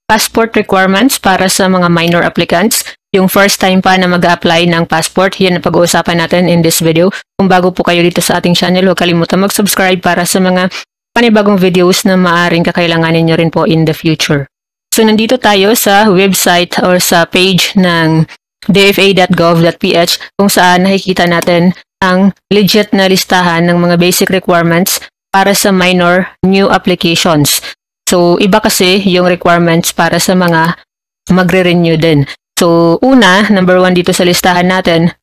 passport requirements para sa mga minor applicants. Yung first time pa na mag-apply ng passport, yan ang pag-uusapan natin in this video. Kung bago po kayo dito sa ating channel, huwag kalimutan mag-subscribe para sa mga panibagong videos na maaaring kakailanganin nyo rin po in the future. So, nandito tayo sa website or sa page ng dfa.gov.ph kung saan nakikita natin ang legit na listahan ng mga basic requirements para sa minor new applications. So, iba kasi yung requirements para sa mga magre-renew din. So, una, number 1 dito sa listahan natin,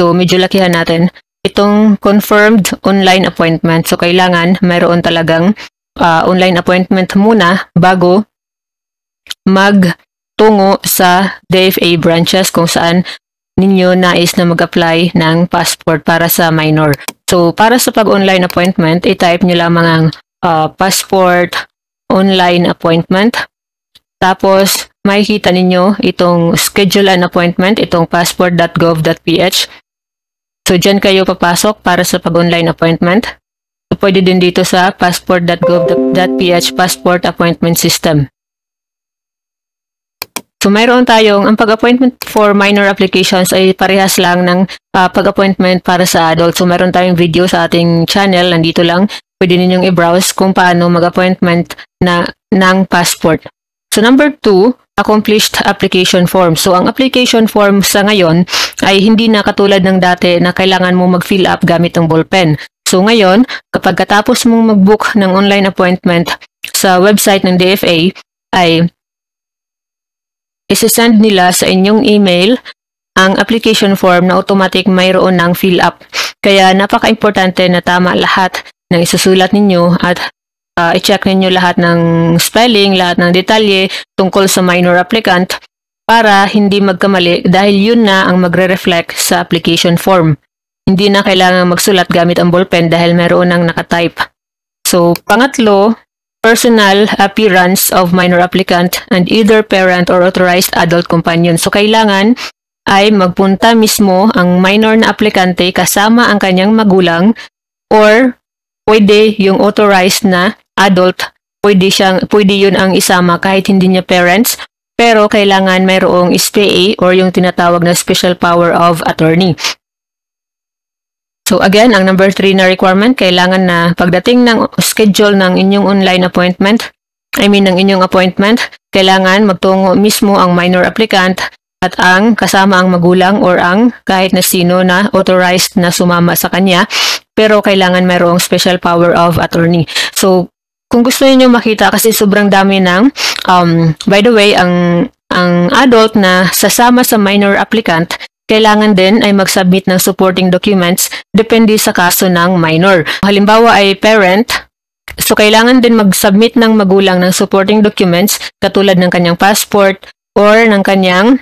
medyo lakihan natin, itong confirmed online appointment. So, kailangan mayroon talagang online appointment muna bago magtungo sa DFA branches kung saan ninyo nais na mag-apply ng passport para sa minor. So, para sa pag-online appointment, i-type nyo lamang ang passport online appointment. Tapos, makikita ninyo itong schedule an appointment, itong passport.gov.ph. So, dyan kayo papasok para sa pag-online appointment. So, pwede din dito sa passport.gov.ph passport appointment system. So, mayroon tayong, ang pag-appointment for minor applications ay parehas lang ng pag-appointment para sa adult. So, mayroon tayong video sa ating channel, nandito lang. Pwede ninyong i-browse kung paano mag-appointment ng passport. So, number 2, accomplished application form. So, ang application form sa ngayon ay hindi na katulad ng dati na kailangan mo mag-fill up gamit ang ballpen. So, ngayon, kapag katapos mong mag-book ng online appointment sa website ng DFA, ay isesend nila sa inyong email ang application form na automatic mayroon ng fill up. Kaya napaka-importante na tama lahat ng isusulat ninyo at i-check ninyo lahat ng spelling, lahat ng detalye tungkol sa minor applicant para hindi magkamali dahil yun na ang magre-reflect sa application form. Hindi na kailangan magsulat gamit ang ballpen dahil meron ng nakatype. So, pangatlo, personal appearance of minor applicant and either parent or authorized adult companion. So, kailangan ay magpunta mismo ang minor na aplikante kasama ang kanyang magulang or pwede yung authorized na adult, pwede yun ang isama kahit hindi niya parents, pero kailangan mayroong SPA or yung tinatawag na special power of attorney. So again, ang number 3 na requirement, kailangan na pagdating ng schedule ng inyong online appointment, ng inyong appointment, kailangan magtungo mismo ang minor applicant at ang kasama ang magulang or ang kahit na sino na authorized na sumama sa kanya, pero kailangan mayroong special power of attorney. So, kung gusto niyo makita kasi sobrang dami ng, by the way, ang adult na sasama sa minor applicant, kailangan din ay mag-submit ng supporting documents depende sa kaso ng minor. Halimbawa ay parent, so kailangan din mag-submit ng magulang ng supporting documents katulad ng kanyang passport or ng kanyang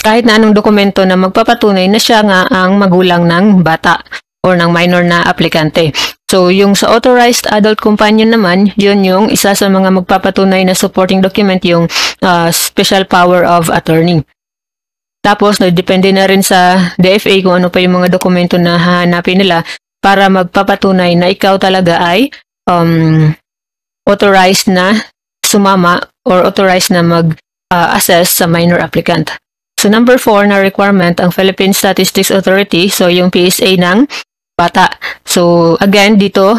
kahit na anong dokumento na magpapatunay na siya nga ang magulang ng bata or ng minor na aplikante. So, yung sa authorized adult companion naman, yun yung isa sa mga magpapatunay na supporting document, yung special power of attorney. Tapos, depende na rin sa DFA kung ano pa yung mga dokumento na hahanapin nila para magpapatunay na ikaw talaga ay authorized na sumama or authorized na mag-assess sa minor applicant. So, number 4 na requirement, ang Philippine Statistics Authority, so yung PSA ng bata. So, again, dito,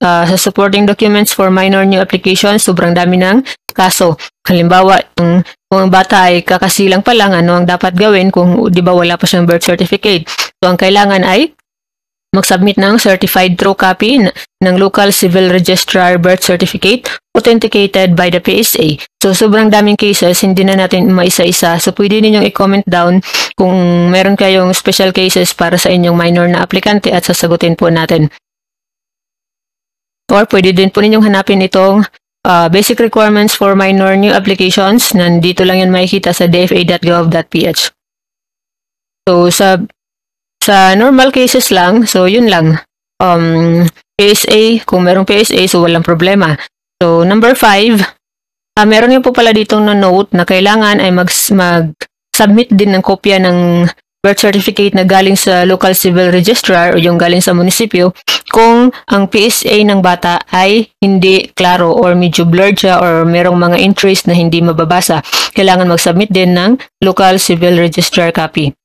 sa supporting documents for minor new applications, sobrang dami ng kaso. Halimbawa, kung ang bata ay kakasilang pa lang, ano ang dapat gawin kung, di ba, wala pa siyang birth certificate. So, ang kailangan ay mag-submit ng certified true copy ng local civil registrar birth certificate authenticated by the PSA. So, sobrang daming cases, hindi na natin maisa-isa. So, pwede ninyong i-comment down kung meron kayong special cases para sa inyong minor na aplikante at sasagutin po natin. Or pwede din po ninyong hanapin itong basic requirements for minor new applications. Nandito lang yun makikita sa dfa.gov.ph. So, sa normal cases lang, so yun lang. PSA, kung merong PSA, so walang problema. So, number 5, meron yung po pala ditong na note na kailangan ay mag-submit din ng kopya ng birth certificate na galing sa local civil registrar o yung galing sa munisipyo kung ang PSA ng bata ay hindi klaro or medyo blurred siya or merong mga entries na hindi mababasa. Kailangan mag-submit din ng local civil registrar copy.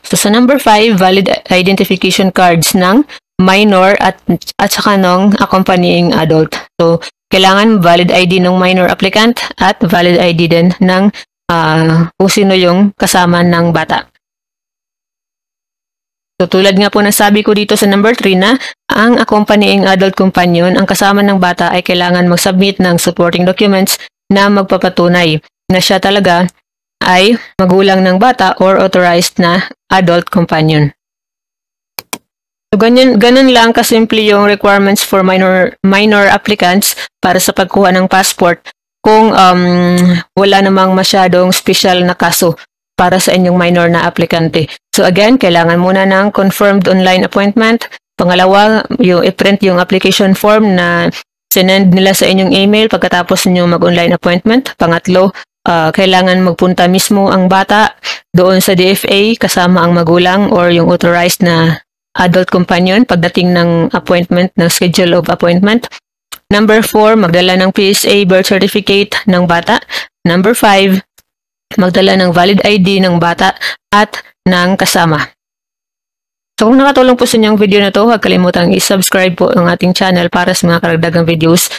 So sa number 5, valid identification cards ng minor at saka ng accompanying adult. So kailangan valid ID ng minor applicant at valid ID din ng kung sino yung kasama ng bata. So tulad nga po ng sabi ko dito sa number 3 na ang accompanying adult companion, ang kasama ng bata ay kailangan mag-submit ng supporting documents na magpapatunay na siya talaga ay magulang ng bata or authorized na adult companion. So ganun lang kasimple yung requirements for minor applicants para sa pagkuha ng passport kung wala namang masyadong special na kaso para sa inyong minor na aplikante. So again, kailangan muna ng confirmed online appointment. Pangalawa, i-print yung application form na sinend nila sa inyong email pagkatapos niyo mag-online appointment. Pangatlo, kailangan magpunta mismo ang bata doon sa DFA kasama ang magulang or yung authorized na adult companion pagdating ng appointment, ng schedule of appointment. Number 4, magdala ng PSA birth certificate ng bata. Number 5, magdala ng valid ID ng bata at ng kasama. So kung nakatulong po sa inyo ang video na to, huwag kalimutang i-subscribe po ang ating channel para sa mga karagdagang videos